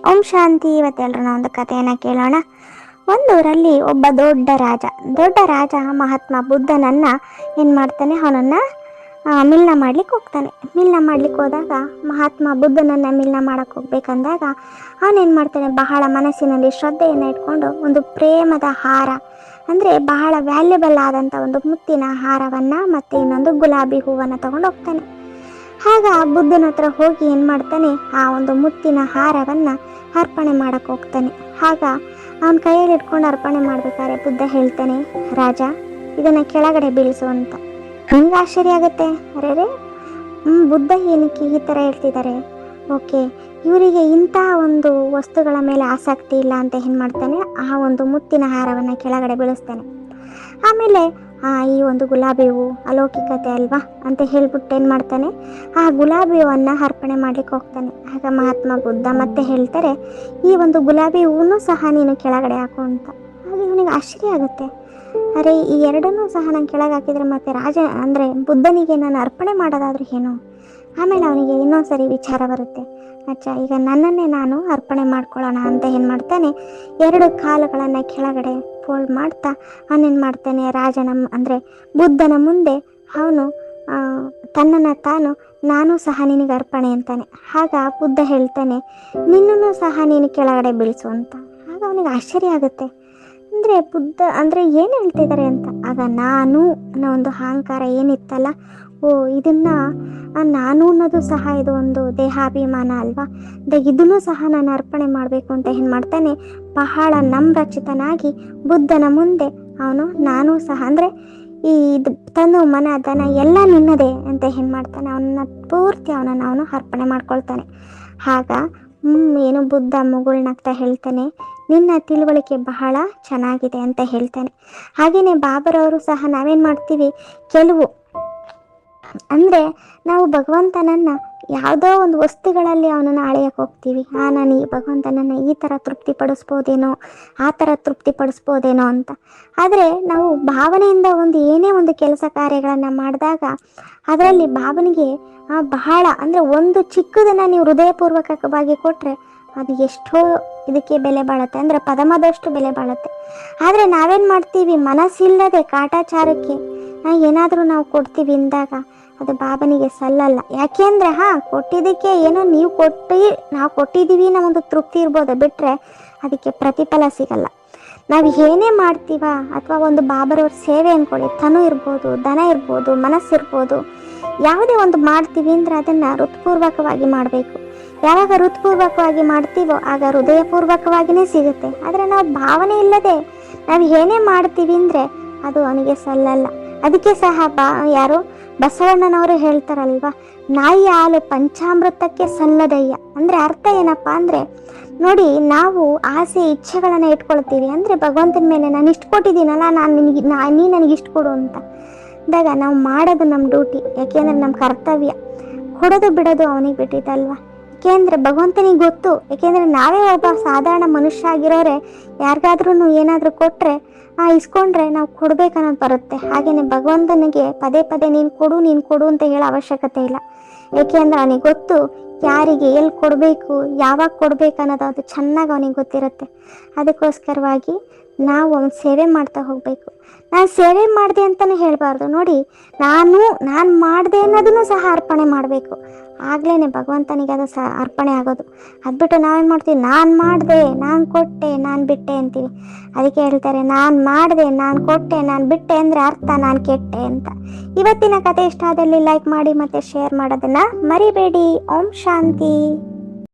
ಓಂ ಶಾಂತಿ. ಇವತ್ತೆಲ್ಲರೂ ಒಂದು ಕಥೆಯನ್ನು ಕೇಳೋಣ. ಒಂದೂರಲ್ಲಿ ಒಬ್ಬ ದೊಡ್ಡ ರಾಜ ಮಹಾತ್ಮ ಬುದ್ಧನನ್ನ ಏನು ಮಾಡ್ತಾನೆ, ಅವನನ್ನು ಮಿಲನ ಮಾಡ್ಲಿಕ್ಕೆ ಹೋಗ್ತಾನೆ. ಮಿಲನ ಮಾಡ್ಲಿಕ್ಕೆ ಹೋದಾಗ ಮಹಾತ್ಮ ಬುದ್ಧನನ್ನ ಮಿಲನ ಮಾಡಕ್ಕೆ ಹೋಗ್ಬೇಕಂದಾಗ ಅವನೇನು ಮಾಡ್ತಾನೆ, ಬಹಳ ಮನಸ್ಸಿನಲ್ಲಿ ಶ್ರದ್ಧೆಯನ್ನು ಇಟ್ಕೊಂಡು ಒಂದು ಪ್ರೇಮದ ಹಾರ, ಅಂದರೆ ಬಹಳ ವ್ಯಾಲ್ಯೂಬಲ್ ಆದಂಥ ಒಂದು ಮುತ್ತಿನ ಹಾರವನ್ನು ಮತ್ತು ಇನ್ನೊಂದು ಗುಲಾಬಿ ಹೂವನ್ನು ತಗೊಂಡು ಹೋಗ್ತಾನೆ. ಆಗ ಬುದ್ಧನ ಹತ್ರ ಹೋಗಿ ಏನು ಮಾಡ್ತಾನೆ, ಆ ಒಂದು ಮುತ್ತಿನ ಹಾರವನ್ನು ಅರ್ಪಣೆ ಮಾಡಕ್ಕೆ ಹೋಗ್ತಾನೆ. ಆಗ ಅವನ ಕೈಯಲ್ಲಿ ಇಟ್ಕೊಂಡು ಅರ್ಪಣೆ ಮಾಡ್ಬೇಕಾದ್ರೆ ಬುದ್ಧ ಹೇಳ್ತಾನೆ, ರಾಜ ಇದನ್ನು ಕೆಳಗಡೆ ಬೀಳಿಸು ಅಂತ. ನಿಮ್ಗೆ ಆಶ್ಚರ್ಯ ಆಗುತ್ತೆ, ಅರೆ ಬುದ್ಧ ಏನಕ್ಕೆ ಈ ಥರ ಹೇಳ್ತಿದ್ದಾರೆ, ಓಕೆ ಇವರಿಗೆ ಇಂಥ ಒಂದು ವಸ್ತುಗಳ ಮೇಲೆ ಆಸಕ್ತಿ ಇಲ್ಲ ಅಂತ ಏನು ಮಾಡ್ತಾನೆ, ಆ ಒಂದು ಮುತ್ತಿನ ಹಾರವನ್ನು ಕೆಳಗಡೆ ಬೀಳಿಸ್ತಾನೆ. ಆಮೇಲೆ ಈ ಒಂದು ಗುಲಾಬಿ ಹೂವು ಅಲೌಕಿಕತೆ ಅಲ್ವಾ ಅಂತ ಹೇಳ್ಬಿಟ್ಟು ಏನು ಮಾಡ್ತಾನೆ, ಆ ಗುಲಾಬಿ ಹೂವನ್ನು ಅರ್ಪಣೆ ಮಾಡ್ಲಿಕ್ಕೆ ಹೋಗ್ತಾನೆ. ಆಗ ಮಹಾತ್ಮ ಬುದ್ಧ ಮತ್ತೆ ಹೇಳ್ತಾರೆ, ಈ ಒಂದು ಗುಲಾಬಿ ಹೂವನ್ನು ಸಹ ನೀನು ಕೆಳಗಡೆ ಹಾಕು ಅಂತ. ಆಗ ಇವನಿಗೆ ಆಶ್ಚರ್ಯ ಆಗುತ್ತೆ, ಅರೆ ಈ ಎರಡನ್ನೂ ಸಹ ನಾನು ಕೆಳಗೆ ಹಾಕಿದರೆ ಮತ್ತೆ ರಾಜ ಅಂದರೆ ಬುದ್ಧನಿಗೆ ನಾನು ಅರ್ಪಣೆ ಮಾಡೋದಾದ್ರೂ ಏನು. ಆಮೇಲೆ ಅವನಿಗೆ ಇನ್ನೊಂದ್ಸರಿ ವಿಚಾರ ಬರುತ್ತೆ, ಈಗ ನನ್ನನ್ನೇ ನಾನು ಅರ್ಪಣೆ ಮಾಡ್ಕೊಳ್ಳೋಣ ಅಂತ ಏನು ಮಾಡ್ತಾನೆ, ಎರಡು ಕಾಲುಗಳನ್ನು ಕೆಳಗಡೆ ಫೋಲ್ಡ್ ಮಾಡ್ತಾ ಅವನೇನು ಮಾಡ್ತಾನೆ, ರಾಜನ ಅಂದರೆ ಬುದ್ಧನ ಮುಂದೆ ಅವನು ತನ್ನನ್ನು ತಾನು ನಾನು ಸಹ ನಿನಗೆ ಅರ್ಪಣೆ ಅಂತಾನೆ. ಆಗ ಬುದ್ಧ ಹೇಳ್ತಾನೆ, ನಿನ್ನನ್ನು ಸಹ ನೀನು ಕೆಳಗಡೆ ಬೀಳಿಸು ಅಂತ. ಆಗ ಅವನಿಗೆ ಆಶ್ಚರ್ಯ ಆಗುತ್ತೆ, ಅಂದರೆ ಬುದ್ಧ ಅಂದರೆ ಏನು ಹೇಳ್ತಿದ್ದಾರೆ ಅಂತ. ಆಗ ನಾನು ಅನ್ನೋ ಒಂದು ಅಹಂಕಾರ ಏನಿತ್ತಲ್ಲ, ಇದನ್ನು ನಾನು ಅನ್ನೋದು ಸಹ ಇದು ಒಂದು ದೇಹಾಭಿಮಾನ ಅಲ್ವಾ, ಇದನ್ನು ಸಹ ನಾನು ಅರ್ಪಣೆ ಮಾಡಬೇಕು ಅಂತ ಏನು ಮಾಡ್ತಾನೆ, ಬಹಳ ನಮ್ರಚಿತನಾಗಿ ಬುದ್ಧನ ಮುಂದೆ ಅವನು ನಾನು ಸಹ ಅಂದರೆ ಈ ತನು ಮನ ಧನ ಎಲ್ಲ ನಿನ್ನದೇ ಅಂತ ಏನು ಮಾಡ್ತಾನೆ, ಅವನನ್ನ ಪೂರ್ತಿ ಅವನು ಅರ್ಪಣೆ ಮಾಡ್ಕೊಳ್ತಾನೆ. ಆಗ ಏನು ಬುದ್ಧ ಮುಗುಳ್ನಗ್ತಾ ಹೇಳ್ತಾನೆ, ನಿನ್ನ ತಿಳುವಳಿಕೆ ಬಹಳ ಚೆನ್ನಾಗಿದೆ ಅಂತ ಹೇಳ್ತಾನೆ. ಹಾಗೆಯೇ ಬಾಬರವರು ಸಹ ನಾವೇನು ಮಾಡ್ತೀವಿ, ಕೆಲವು ಅಂದರೆ ನಾವು ಭಗವಂತನನ್ನು ಯಾವುದೋ ಒಂದು ವಸ್ತುಗಳಲ್ಲಿ ಅವನನ್ನು ಅಳೆಯಕ್ಕೆ ಹೋಗ್ತೀವಿ. ನಾನು ಈ ಭಗವಂತನನ್ನು ಈ ಥರ ತೃಪ್ತಿಪಡಿಸ್ಬೋದೇನೋ, ಆ ಥರ ತೃಪ್ತಿಪಡಿಸ್ಬೋದೇನೋ ಅಂತ. ಆದರೆ ನಾವು ಭಾವನೆಯಿಂದ ಏನೇ ಒಂದು ಕೆಲಸ ಕಾರ್ಯಗಳನ್ನು ಮಾಡಿದಾಗ ಅದರಲ್ಲಿ ಭಾವನೆಗೆ ಬಹಳ ಅಂದರೆ ಒಂದು ಚಿಕ್ಕದನ್ನು ನೀವು ಹೃದಯಪೂರ್ವಕವಾಗಿ ಕೊಟ್ಟರೆ ಅದು ಎಷ್ಟೋ ಇದಕ್ಕೆ ಬೆಲೆ ಬಾಳುತ್ತೆ, ಅಂದರೆ ಪದಮದಷ್ಟು ಬೆಲೆ ಬಾಳುತ್ತೆ. ಆದರೆ ನಾವೇನು ಮಾಡ್ತೀವಿ, ಮನಸ್ಸಿಲ್ಲದೆ ಕಾಟಾಚಾರಕ್ಕೆ ಏನಾದರೂ ನಾವು ಕೊಡ್ತೀವಿ ಅಂದಾಗ ಅದು ಬಾಬನಿಗೆ ಸಲ್ಲಲ್ಲ. ಯಾಕೆಂದರೆ ಕೊಟ್ಟಿದ್ದಕ್ಕೆ ಏನೋ ನಾವು ಕೊಟ್ಟಿದ್ದೀವಿ ಅನ್ನೋ ಒಂದು ತೃಪ್ತಿ ಇರ್ಬೋದು, ಬಿಟ್ಟರೆ ಅದಕ್ಕೆ ಪ್ರತಿಫಲ ಸಿಗಲ್ಲ. ನಾವು ಏನೇ ಮಾಡ್ತೀವ, ಅಥವಾ ಒಂದು ಬಾಬರವ್ರ ಸೇವೆ ಅಂದ್ಕೊಳ್ಳಿ, ತನು ಇರ್ಬೋದು, ದನ ಇರ್ಬೋದು, ಮನಸ್ಸಿರ್ಬೋದು, ಯಾವುದೇ ಒಂದು ಮಾಡ್ತೀವಿ ಅಂದರೆ ಅದನ್ನು ಹೃತ್ಪೂರ್ವಕವಾಗಿ ಮಾಡಬೇಕು. ಯಾವಾಗ ಹೃತ್ಪೂರ್ವಕವಾಗಿ ಮಾಡ್ತೀವೋ ಆಗ ಹೃದಯಪೂರ್ವಕವಾಗಿಯೇ ಸಿಗುತ್ತೆ. ಆದರೆ ನಾವು ಭಾವನೆ ಇಲ್ಲದೆ ನಾವು ಏನೇ ಮಾಡ್ತೀವಿ ಅಂದರೆ ಅದು ಅವನಿಗೆ ಸಲ್ಲಲ್ಲ. ಅದಕ್ಕೆ ಸಹ ಯಾರು ಬಸವಣ್ಣನವರು ಹೇಳ್ತಾರಲ್ವ, ನಾಯಿ ಹಾಲು ಪಂಚಾಮೃತಕ್ಕೆ ಸಲ್ಲದಯ್ಯ. ಅಂದರೆ ಅರ್ಥ ಏನಪ್ಪ ಅಂದರೆ, ನೋಡಿ ನಾವು ಆಸೆ ಇಚ್ಛೆಗಳನ್ನು ಇಟ್ಕೊಳ್ತೀವಿ, ಅಂದರೆ ಭಗವಂತನ ಮೇಲೆ ನಾನು ಇಷ್ಟು ಕೊಟ್ಟಿದ್ದೀನಲ್ಲ, ನೀ ನನಗೆ ಇಷ್ಟು ಕೊಡು ಅಂತ ಅಂದಾಗ ನಾವು ಮಾಡೋದು ನಮ್ಮ ಡ್ಯೂಟಿ, ಯಾಕೆಂದರೆ ನಮ್ಮ ಕರ್ತವ್ಯ. ಕೊಡೋದು ಬಿಡೋದು ಅವನಿಗೆ ಬಿಟ್ಟಿದ್ದಲ್ವ. ಏಕೆಂದರೆ ಭಗವಂತನಿಗೆ ಗೊತ್ತು, ಏಕೆಂದರೆ ನಾವೇ ಒಬ್ಬ ಸಾಧಾರಣ ಮನುಷ್ಯ ಆಗಿರೋರೆ ಯಾರಿಗಾದ್ರೂ ಏನಾದರೂ ಕೊಟ್ಟರೆ ಇಸ್ಕೊಂಡ್ರೆ ನಾವು ಕೊಡ್ಬೇಕನ್ನೋದು ಬರುತ್ತೆ. ಹಾಗೆಯೇ ಭಗವಂತನಿಗೆ ಪದೇ ಪದೇ ನೀನು ಕೊಡು ಅಂತ ಹೇಳೋ ಅವಶ್ಯಕತೆ ಇಲ್ಲ. ಏಕೆಂದರೆ ಅವನಿಗೆ ಗೊತ್ತು ಯಾರಿಗೆ ಎಲ್ಲಿ ಕೊಡಬೇಕು, ಯಾವಾಗ ಕೊಡಬೇಕು ಅನ್ನೋದು ಅದು ಚೆನ್ನಾಗಿ ಅವನಿಗೆ ಗೊತ್ತಿರುತ್ತೆ. ಅದಕ್ಕೋಸ್ಕರವಾಗಿ ನಾವು ಅವನ ಸೇವೆ ಮಾಡ್ತಾ ಹೋಗಬೇಕು. ನಾನು ಸೇವೆ ಮಾಡಿದೆ ಅಂತಲೇ ಹೇಳಬಾರ್ದು, ನೋಡಿ ನಾನು ಮಾಡಿದೆ ಅನ್ನೋದನ್ನು ಸಹ ಅರ್ಪಣೆ ಮಾಡಬೇಕು. ಆಗ್ಲೇ ಭಗವಂತನಿಗೆ ಅದು ಸಹ ಅರ್ಪಣೆ ಆಗೋದು. ಅದ್ಬಿಟ್ಟು ನಾವೇನು ಮಾಡ್ತೀವಿ, ನಾನು ಮಾಡಿದೆ, ನಾನು ಕೊಟ್ಟೆ, ನಾನು ಬಿಟ್ಟೆ ಅಂತೀವಿ. ಅದಕ್ಕೆ ಹೇಳ್ತಾರೆ, ನಾನು ಮಾಡಿದೆ, ನಾನು ಕೊಟ್ಟೆ, ನಾನು ಬಿಟ್ಟೆ ಅಂದರೆ ಅರ್ಥ ನಾನು ಕೆಟ್ಟೆ ಅಂತ. ಇವತ್ತಿನ ಕತೆ ಇಷ್ಟ ಆದಲ್ಲಿ ಲೈಕ್ ಮಾಡಿ ಮತ್ತು ಶೇರ್ ಮಾಡೋದನ್ನು ಮರಿಬೇಡಿ. ಓಂ ಶಾಂತಿ.